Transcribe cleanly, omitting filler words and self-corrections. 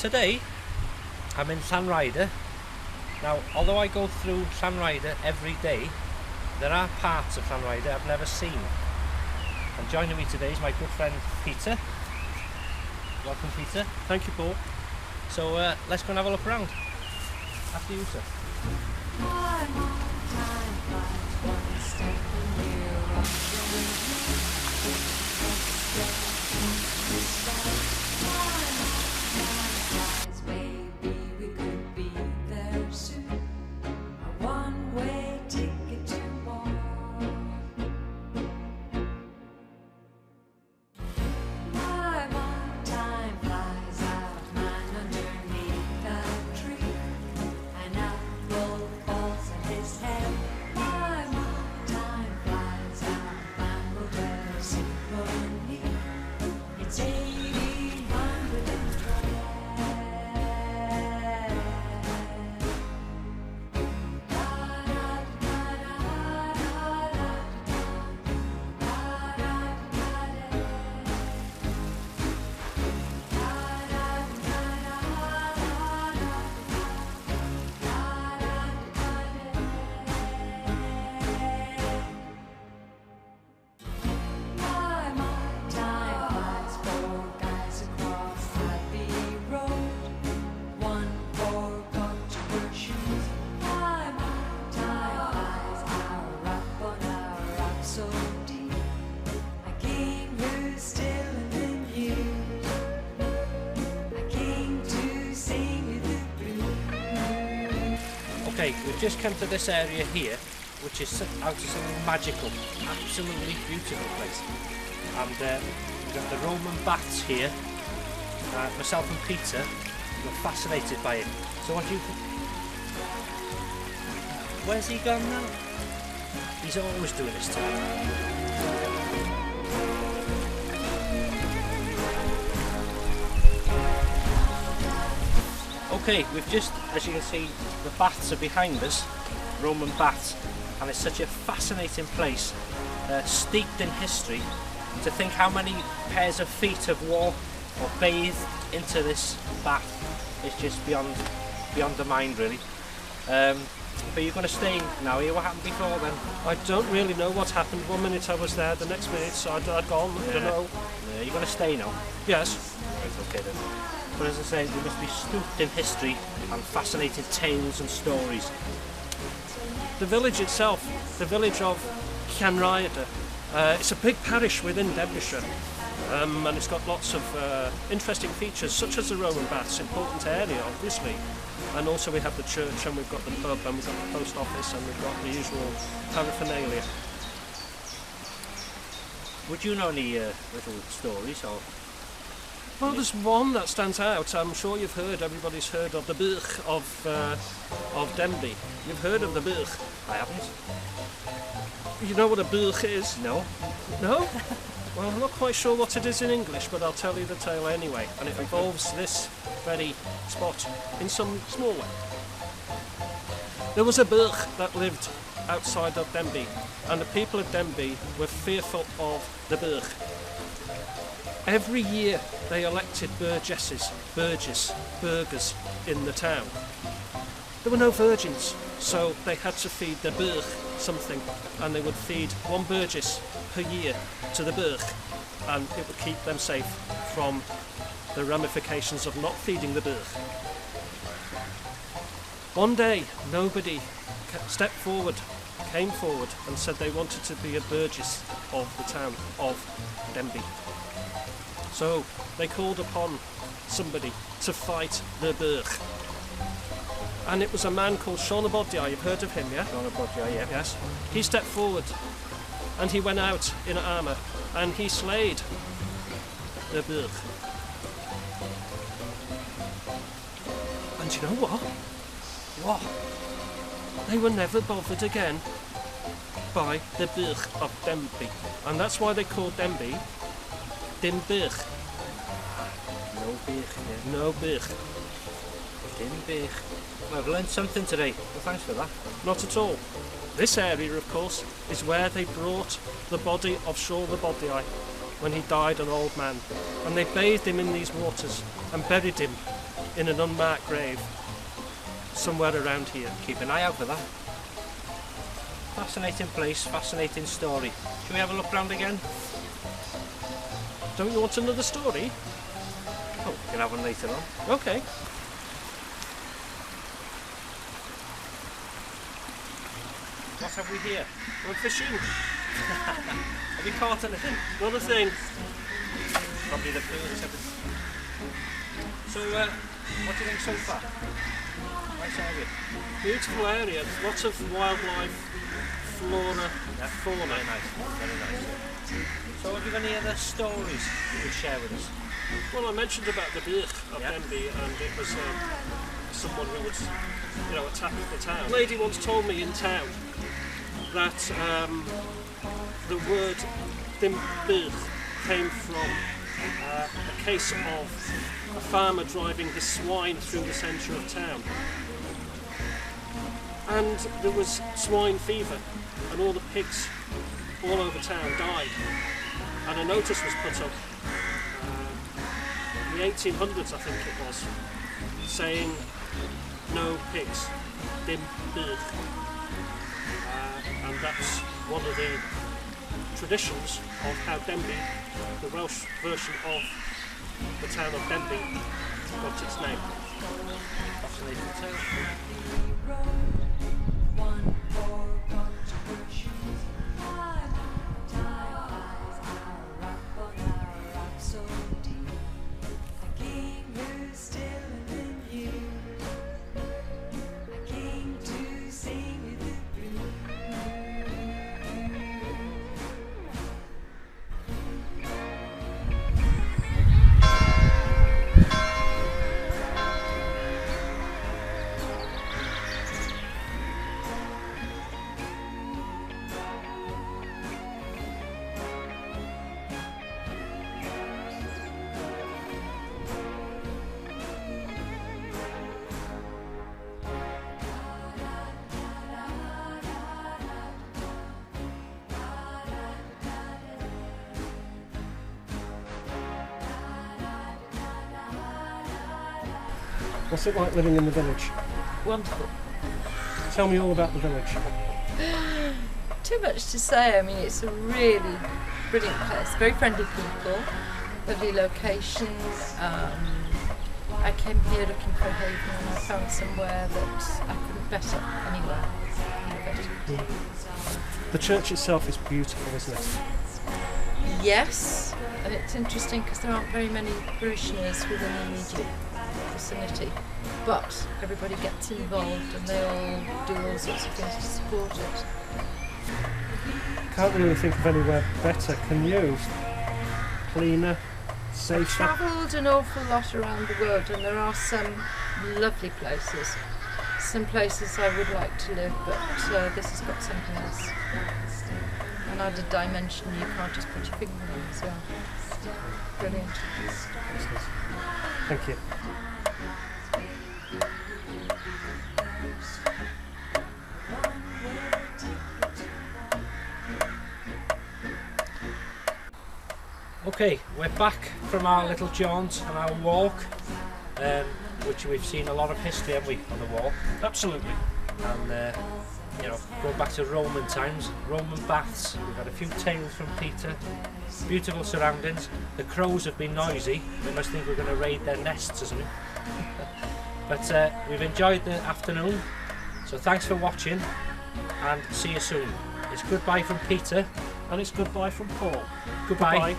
Today I'm in Llanrhaedr. Now, although I go through Llanrhaedr every day, there are parts of Llanrhaedr I've never seen. And joining me today is my good friend Peter. Welcome, Peter. Thank you, Paul. So let's go and have a look around. After you, sir. Okay, we've just come to this area here, which is out of something magical, absolutely beautiful place. And we've got the Roman baths here. Myself and Peter were fascinated by it. So what do you think? Where's he gone now? He's always doing this to me. Okay, we've just, as you can see, the baths are behind us, Roman baths, and it's such a fascinating place, steeped in history. To think how many pairs of feet have walked or bathed into this bath is just beyond the mind, really. But you're going to stay now here. What happened before then? I don't really know what happened. 1 minute I was there, the next minute I'd gone. I don't know. Yeah, you're going to stay now? Yes. Right, okay then. But as I say, we must be steeped in history and fascinating tales and stories. The village itself, the village of Llanrhaedr, it's a big parish within Denbighshire, and it's got lots of interesting features, such as the Roman baths, important area obviously, and also we have the church, and we've got the pub, and we've got the post office, and we've got the usual paraphernalia. Would you know any little stories or? Well, there's one that stands out. I'm sure everybody's heard of the Birch of Denbigh. You've heard of the Birch? I haven't. You know what a Birch is? No. No? Well, I'm not quite sure what it is in English, but I'll tell you the tale anyway. And it involves this very spot in some small way. There was a Birch that lived outside of Denbigh, and the people of Denbigh were fearful of the Birch. Every year they elected burgers in the town. There were no virgins, so they had to feed the burgh something, and they would feed one burgess per year to the burgh, and it would keep them safe from the ramifications of not feeding the burgh. One day, nobody came forward and said they wanted to be a burgess of the town of Denbigh. So they called upon somebody to fight the burgh. And it was a man called Llanrhaedr. You've heard of him, yeah? Llanrhaedr, yeah. Yes. He stepped forward and he went out in armour and he slayed the burgh. And you know what? What? They were never bothered again by the burgh of Denbigh. And that's why they called Denbigh Denbigh. No beer. Yeah. No beer. Denbigh. Well, I've learned something today. Well, thanks for that. Not at all. This area, of course, is where they brought the body of Llanrhaedr when he died an old man. And they bathed him in these waters and buried him in an unmarked grave somewhere around here. Keep an eye out for that. Fascinating place, fascinating story. Shall we have a look round again? Don't you want another story? Oh, we can have one later on. Okay. What have we here? I'm fishing. Have you caught anything? Not a thing. Probably the first ever. So, what do you think so far? Nice area. Beautiful area. Lots of wildlife, flora, fauna. Very nice. Very nice. So, have you got any other stories you could share with us? Well, I mentioned about the Birch of Yeah. Denbigh, and it was someone who was, attacked the town. A lady once told me in town that the word Denbigh came from a case of a farmer driving his swine through the centre of town. And there was swine fever, and all the pigs all over town died. And a notice was put up in the 1800s, I think it was, saying no pigs, Denbigh. And that's one of the traditions of how Denbigh, the Welsh version of the town of Denbigh, got its name. Fascinating tale. What's it like living in the village? Wonderful. Tell me all about the village. Too much to say. I mean, it's a really brilliant place. Very friendly people, lovely locations. I came here looking for a haven and I found somewhere that I couldn't better anywhere. The church itself is beautiful, isn't it? Yes, and it's interesting because there aren't very many parishioners within the immediate vicinity, but everybody gets involved and they all do all sorts of things to support it. Can't really think of anywhere better, can you? Cleaner, I've safer. travelled an awful lot around the world and there are some lovely places. Some places I would like to live, but this has got something else. An added dimension you can't just put your finger on as well. Brilliant. Thank you. Okay, we're back from our little jaunt and our walk, which we've seen a lot of history, haven't we, on the walk? Absolutely. And going back to Roman times, Roman baths. We've had a few tales from Peter. Beautiful surroundings. The crows have been noisy. They must think we're going to raid their nests or something. But we've enjoyed the afternoon. So thanks for watching, and see you soon. It's goodbye from Peter. And it's goodbye from Paul. Goodbye. Goodbye.